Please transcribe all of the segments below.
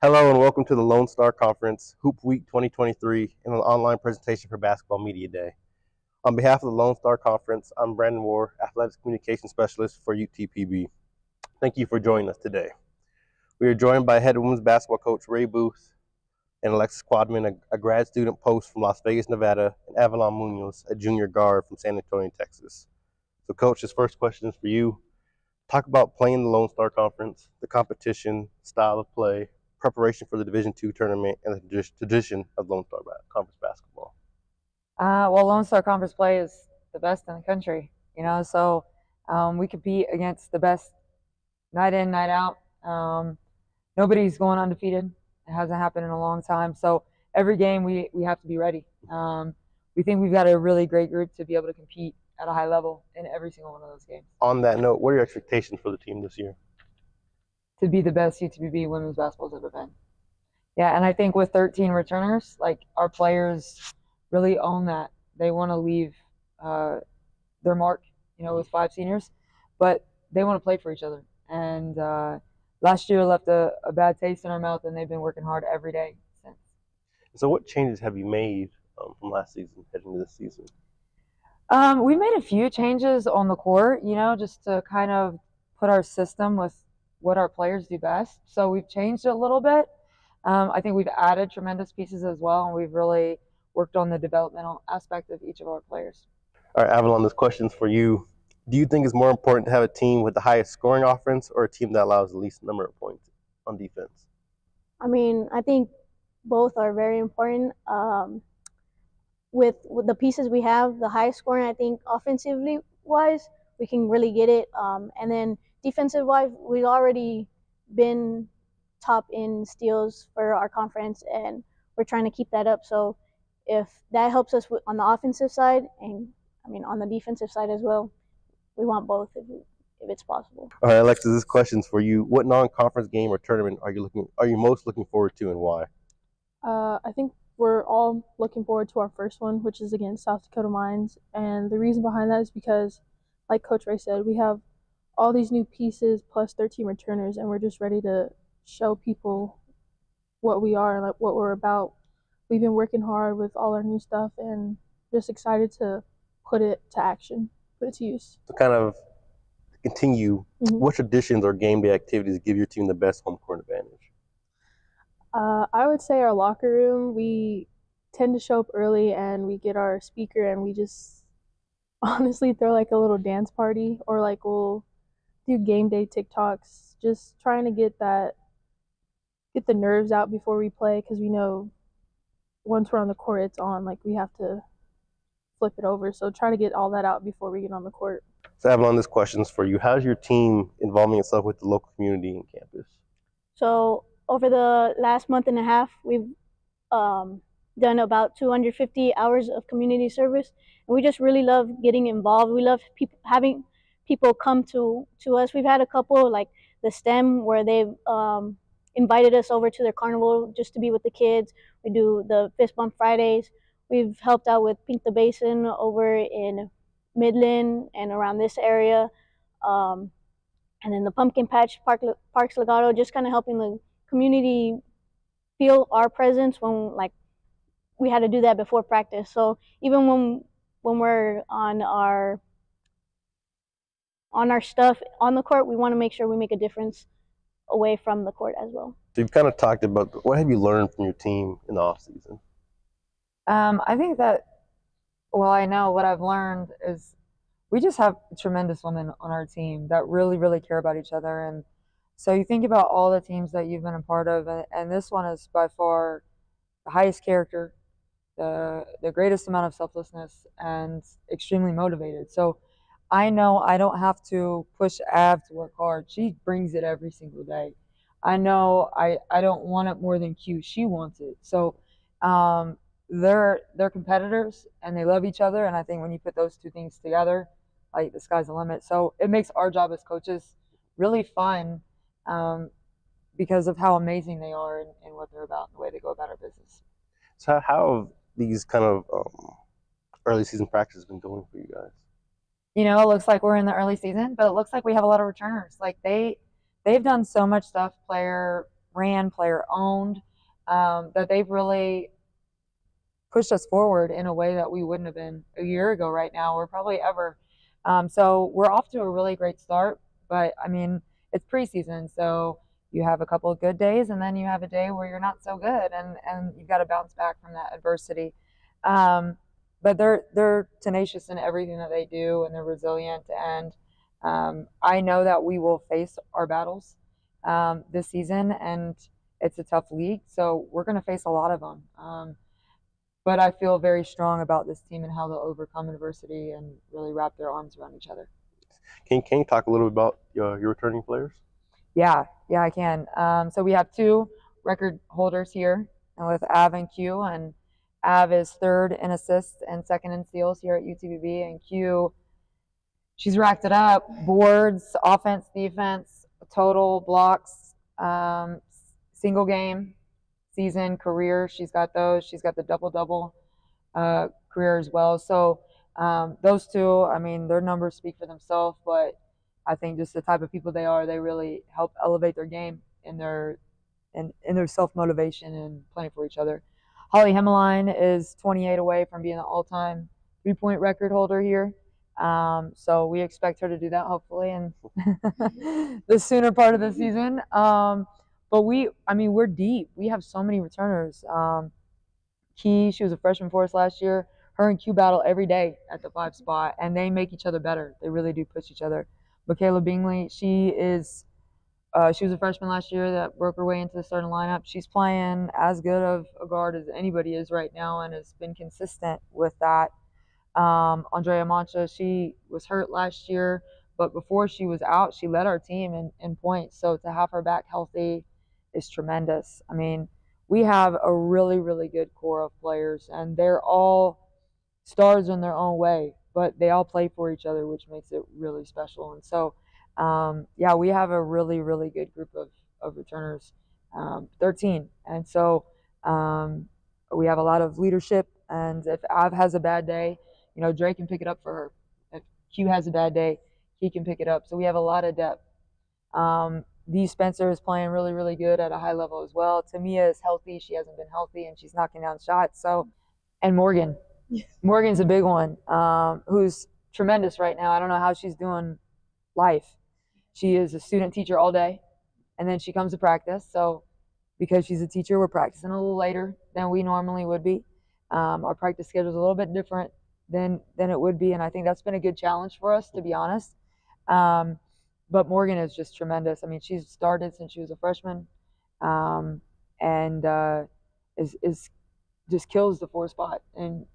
Hello and welcome to the Lone Star Conference Hoop Week 2023 and an online presentation for Basketball Media Day. On behalf of the Lone Star Conference, I'm Brandon Moore, Athletics Communication Specialist for UTPB. Thank you for joining us today. We are joined by head women's basketball coach Rae Boothe and Alexus Quaadman, a grad student post from Las Vegas, Nevada, and Avalon Munoz, a junior guard from San Antonio, Texas. So coach, this first question is for you. Talk about playing the Lone Star Conference, the competition, style of play, preparation for the Division II tournament, and the tradition of Lone Star Conference basketball. Well, Lone Star Conference play is the best in the country, so we compete against the best night in, night out. Nobody's going undefeated. It hasn't happened in a long time. So every game we have to be ready. We think we've got a really great group to be able to compete at a high level in every single one of those games. On that note, what are your expectations for the team this year? To be the best UTPB women's basketball's ever been. Yeah, and I think with 13 returners, our players really own that. They want to leave their mark, with 5 seniors, but they want to play for each other. And last year left a bad taste in our mouth, and they've been working hard every day since. So what changes have you made from last season heading into this season? We made a few changes on the court, just to kind of put our system with what our players do best. So we've changed it a little bit. I think we've added tremendous pieces as well, and we've really worked on the developmental aspect of each of our players. All right, Avalon, this question's for you. Do you think it's more important to have a team with the highest scoring offense or a team that allows the least number of points on defense? I think both are very important. With the pieces we have, the highest scoring, I think offensively wise, we can really get it. And then defensive wise, we've already been top in steals for our conference, and we're trying to keep that up. So if that helps us on the offensive side, and on the defensive side as well, we want both if it's possible. All right, Alexis, this question's for you. What non-conference game or tournament are you most looking forward to, and why? I think we're all looking forward to our first one, which is against South Dakota Mines. And the reason behind that is because, like Coach Rae said, we have all these new pieces plus 13 returners, and we're just ready to show people what we are and what we're about. We've been working hard with all our new stuff and just excited to put it to action, put it to use. To kind of continue, what traditions or game day activities give your team the best home court advantage? I would say our locker room. We tend to show up early, and we get our speaker, and we just honestly throw a little dance party, or we'll do game day TikToks, just trying to get the nerves out before we play, because we know once we're on the court, it's on. We have to flip it over. So try to get all that out before we get on the court. So Avalon, this question's for you. How's your team involving itself with the local community and campus? So over the last month and a half, we've done about 250 hours of community service, and we just really love getting involved. We love having people come to us. We've had a couple, like the STEM, where they've invited us over to their carnival just to be with the kids. We do the Fist Bump Fridays. We've helped out with Pink the Basin over in Midland and around this area. And then the Pumpkin Patch, Parks Legato, just kind of helping the community feel our presence when we had to do that before practice. So even when we're on our stuff on the court, we want to make sure we make a difference away from the court as well. So you've kind of talked about what have you learned from your team in the off season? I think that, I know what I've learned is we just have tremendous women on our team that really, really care about each other. And so you think about all the teams that you've been a part of, and this one is by far the highest character, the greatest amount of selflessness, and extremely motivated. So I know I don't have to push Av to work hard. She brings it every single day. I know I don't want it more than Q. She wants it. So they're competitors, and they love each other. And I think when you put those two things together, the sky's the limit. So it makes our job as coaches really fun because of how amazing they are and what they're about and the way they go about our business. So how have these kind of early season practices been going for you guys? It looks like we're in the early season, but it looks like we have a lot of returners. They've done so much stuff player ran, player owned, that they've really pushed us forward in a way that we wouldn't have been a year ago right now, or probably ever. So we're off to a really great start, but I mean, it's preseason, so you have a couple of good days and then you have a day where you're not so good, and you've got to bounce back from that adversity. But they're tenacious in everything that they do, and they're resilient, and I know that we will face our battles this season, and it's a tough league, so we're going to face a lot of them. But I feel very strong about this team and how they'll overcome adversity and really wrap their arms around each other. Can you talk a little bit about your returning players? Yeah, I can. So we have 2 record holders here, and with Av and Q, and Av is 3rd in assists and 2nd in steals here at UTBB, and Q, she's racked it up: boards, offense, defense, total, blocks, single game, season, career. She's got those. She's got the double-double career as well. So those 2, I mean, their numbers speak for themselves, but I think just the type of people they are, they really help elevate their game in their self-motivation and playing for each other. Holly Hemmeline is 28 away from being the all-time 3-point record holder here. So we expect her to do that hopefully in the sooner part of the season. But we're deep. We have so many returners. Key, she was a freshman for us last year. Her and Q battle every day at the 5 spot, and they make each other better. They really do push each other. Michaela Bingley, she was a freshman last year that broke her way into the starting lineup. She's playing as good of a guard as anybody is right now, and has been consistent with that. Andrea Mancha, she was hurt last year, but before she was out, she led our team in points. So to have her back healthy is tremendous. I mean, we have a really, really good core of players, and they're all stars in their own way, but they all play for each other, which makes it really special. And so, yeah, we have a really, really good group of returners, 13. And so we have a lot of leadership, and if Av has a bad day, Dre can pick it up for her. If Q has a bad day, he can pick it up. So we have a lot of depth. Dee Spencer is playing really, really good at a high level as well. Tamia is healthy. She hasn't been healthy, and she's knocking down shots. So, and Morgan. Morgan's a big one, who's tremendous right now. I don't know how she's doing life. She is a student teacher all day, and then she comes to practice. So because she's a teacher, we're practicing a little later than we normally would be. Our practice schedule is a little bit different than it would be, and I think that's been a good challenge for us, to be honest. But Morgan is just tremendous. I mean, she's started since she was a freshman, and is just kills the 4 spot, and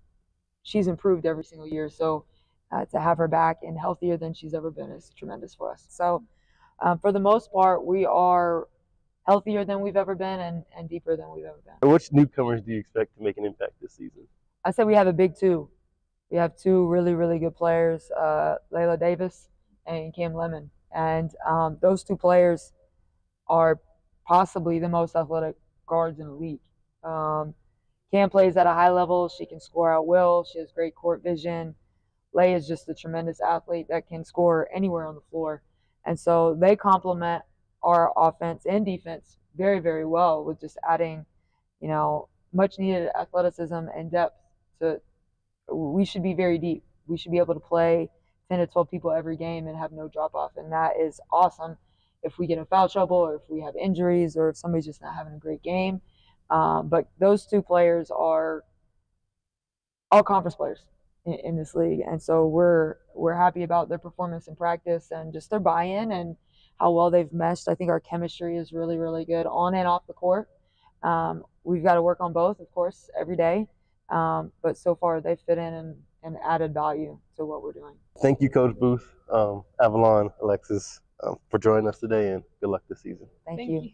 she's improved every single year. So to have her back and healthier than she's ever been is tremendous for us. So for the most part, we are healthier than we've ever been, and deeper than we've ever been. Which newcomers do you expect to make an impact this season? I said we have a big 2. We have 2 really, really good players, Layla Davis and Cam Lemon. And those 2 players are possibly the most athletic guards in the league. Cam plays at a high level. She can score at will. She has great court vision. Lay is just a tremendous athlete that can score anywhere on the floor. And so they complement our offense and defense very, very well, with just adding, much needed athleticism and depth. We should be very deep. We should be able to play 10 to 12 people every game and have no drop off. And that is awesome if we get in foul trouble, or if we have injuries, or if somebody's just not having a great game. But those 2 players are all conference players in this league. And so we're happy about their performance in practice and just their buy-in and how well they've meshed. I think our chemistry is really, really good on and off the court. We've got to work on both, of course, every day. But so far they fit in and added value to what we're doing. Thank you, Coach Boothe, Avalon, Alexus, for joining us today, and good luck this season. Thank you.